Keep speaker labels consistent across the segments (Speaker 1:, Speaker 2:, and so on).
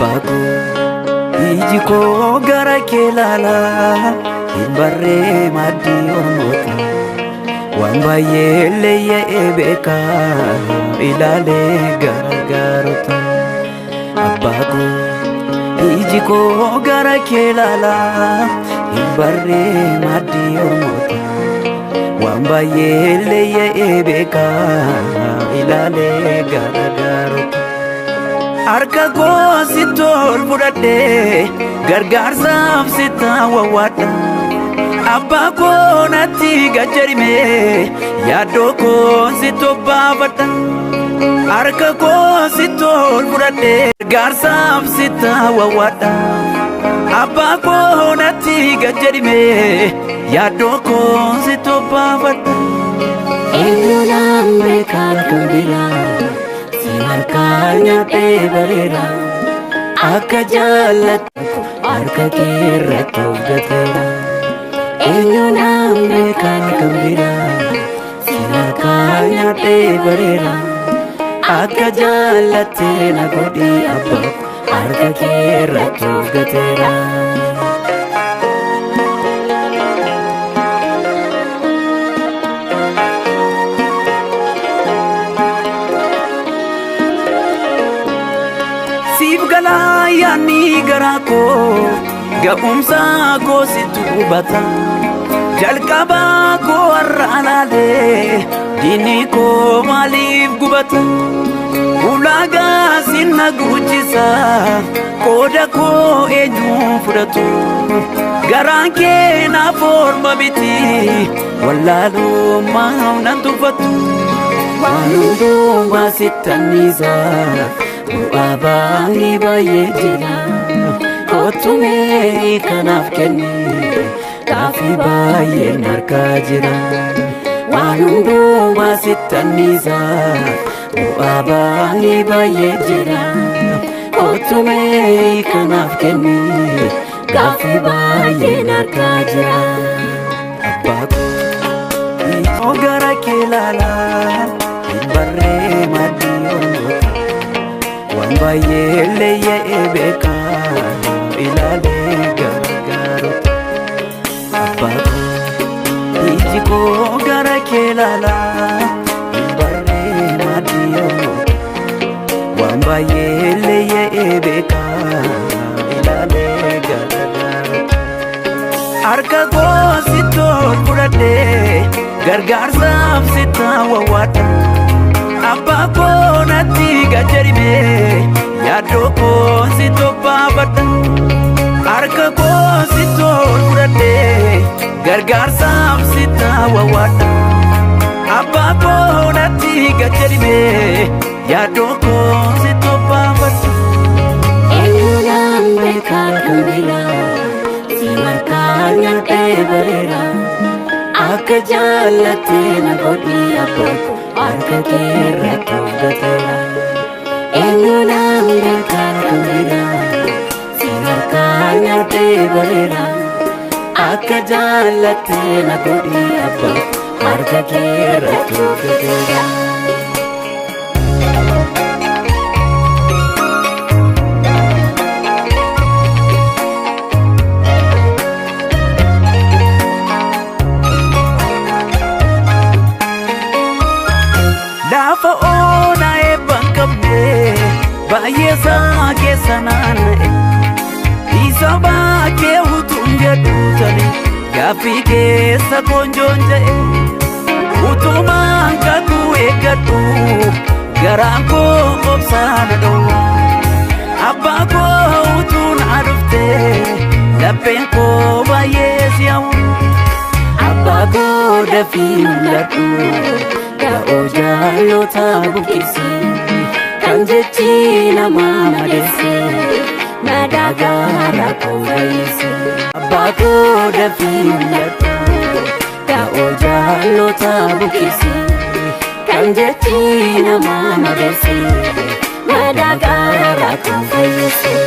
Speaker 1: Abbaako iji koo gara kee laala hin barree maddii ormoota waan baay'ee leeyya'ee beeka ilaalee gargaarota. Abbaako iji koo gara kee laala hin barree maddii ormoota waan baay'ee leeyya'ee beeka ilaalee gargaarota. Harka koo sitti ol fudhadhee gargaarsaaf sitti wawwaadha. Abbaa koo natti gajjarimee yaaddoo koo sitti obbaafadha. Harka koo sitti ol fudhadhee gargaarsaaf sitti wawwaadha. Abbaa koo natti gajjarimee yaaddoo koo sitti obbaafadha.
Speaker 2: Eenyuudhaan beekaan kan biraa harkanya beberera akka jaallatu harka keerratti of gateera. Eenyuudhaan beekaan kan biraa harkanya beberera akka jaallattee na godhi abbaa harka keerratti of gateera.
Speaker 1: Yaani garaa koo ga'umsa koo sitti hubata. Jalqabaa koo har'a laalee diinni koo maaliif gubata. Ulaagaa sinna guchisa qooda koo eenyuun fudhatu. Garaan kee naaf orma miti wallaalummaa nan tuffatu. Waan hundumaa sitti annisaa bu'aa baay'ee baay'ee jira. Kottumee kanaaf kenni gaaffii baay'een harkaa jira. Waan hundumaa sitti annisaa bu'aa baay'ee baay'ee jira. Kottumee kanaaf kenni gaaffii baay'een harkaa jira. Abbaako ijoo gara kee laala hin barree maddii ormoota waan baay'ee leeyya'ee beeka ilaalee gargaarota. Abbaako iji koo gara kee laala hin barree maddii ormoota waan baay'ee leeyya'ee beeka ilaalee gargaarota. Harka koo sitti ol fudhadhee gargaarsaaf sitti wawwaadha. Abbaa koo natti gajjarimee yaaddoo koo sitti obbaafadha. Harka koo sitti ol fudhadhee gargaarsaaf sitti wawwaadha. Abbaa koo natti gajjarimee yaaddoo koo sitti obbaafadha.
Speaker 2: Eenyuudhaan beekaan kan biraa harkanya beberera akka jaallattee na godhi abbaa harka keerratti of gateera. Eenyuudhaan beekaan kan biraa harkanya beberera akka jaallattee na godhi abbaa harka keerratti of gateera. Lafa onaa eebbaan qabdee baay'ee isaa keessa naanna'e. Isa baakee utuun jedhu tole gaaffii keessa koonjoon jedhe. Utumaan kakuu eeggadhu garaan koo obsaan dhowwa. Abbaa koo utuun aduftee lapheen koo baay'ee si hawwa. Abbaa koo dafii mul'adhu. Ga'oo jaallota buqqisi kan jechi nama madeesse madaagaa rakkoo fayyise. Abbaa koo dafii mul'adhu ga'oo jaallota buqqisi kan jechi nama madeesse madaagaa rakkoo fayyise.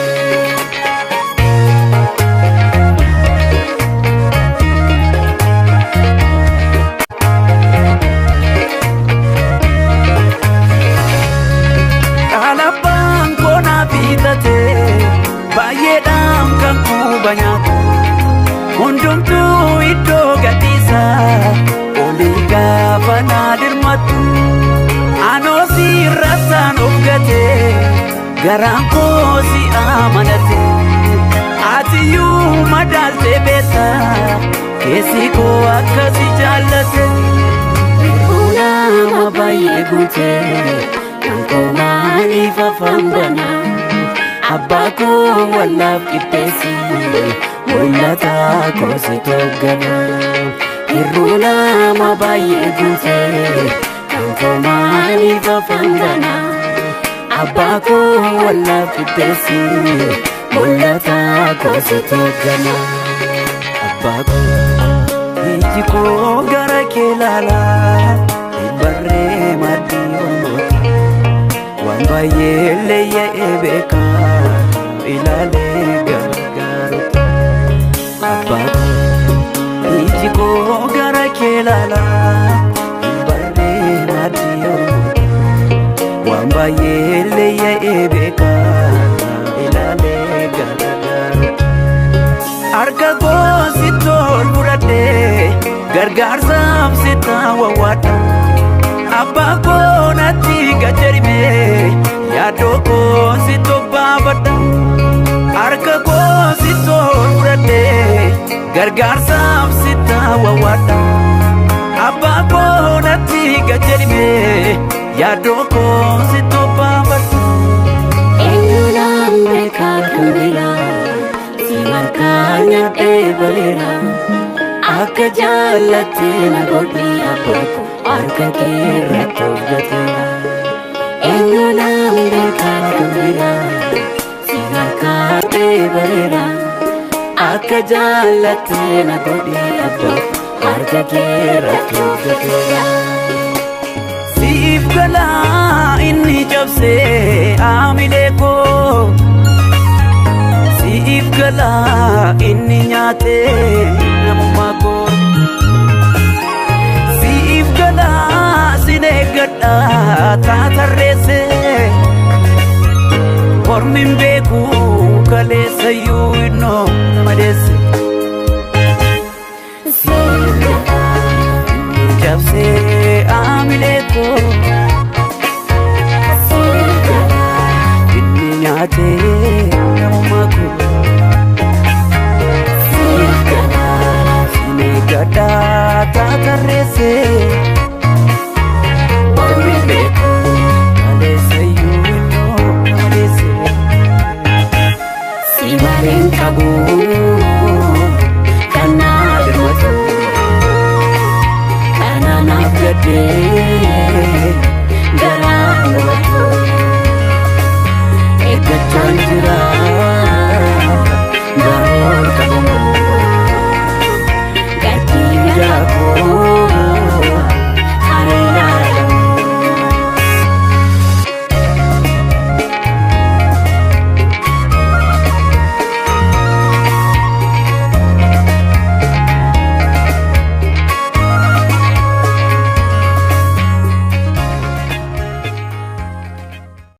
Speaker 2: garaan koo si amanate atiyyuu madaalte beekta keessi koo akkasi jaallate nama baay'ee guute kan koo maaliif afaan bana abbaa koo wallaaf qixxeessi mul'ata koo si toggana hirruu nama baay'ee guute kan koo maaliif afaan bana abbaa koo wallaaf qixxeessi mul'ata koo si toggana abbaa koo iji koo gara kee ilaalaa hin barree maddii oolmoota waan baay'eellee yaa'ee beekaa ilaalee gargaaruuta abbaa koo iji koo gara kee ilaalaa hin barree maddii oolmoota waan baay'eellee yaa'ee beekaa ilaalee gargaaruuta harka koo si tol fudhadhee gargaarsaaf si taawwaadha abbaa koo natti gajarime yaadoo koo si tobbaafadha harka koo si tol fudhadhee gargaarsaaf si taawwaadha abbaa koo natti gajarime yaadoo koo si tobbaafadha
Speaker 1: eenyuudhaan beekaa kan biraa si harkaa nyaadhee baleera akka jaallattee na godhi abbaa koo harka kee irratti of gateera eenyuudhaan beekaa kan biraa si harkaa nyaadhee baleera akka jaallattee na godhi abbaa koo harka kee irratti of gateera
Speaker 2: siif galaa inni cabsee aamilee koo siif galaa inni nyaatee namummaa koo siif galaa sin eeggadhaa taatarreessee mormin beekuu kaleessayyuu innoo madeesse siif galaa inni cabsee aamilee koo inni nyaatee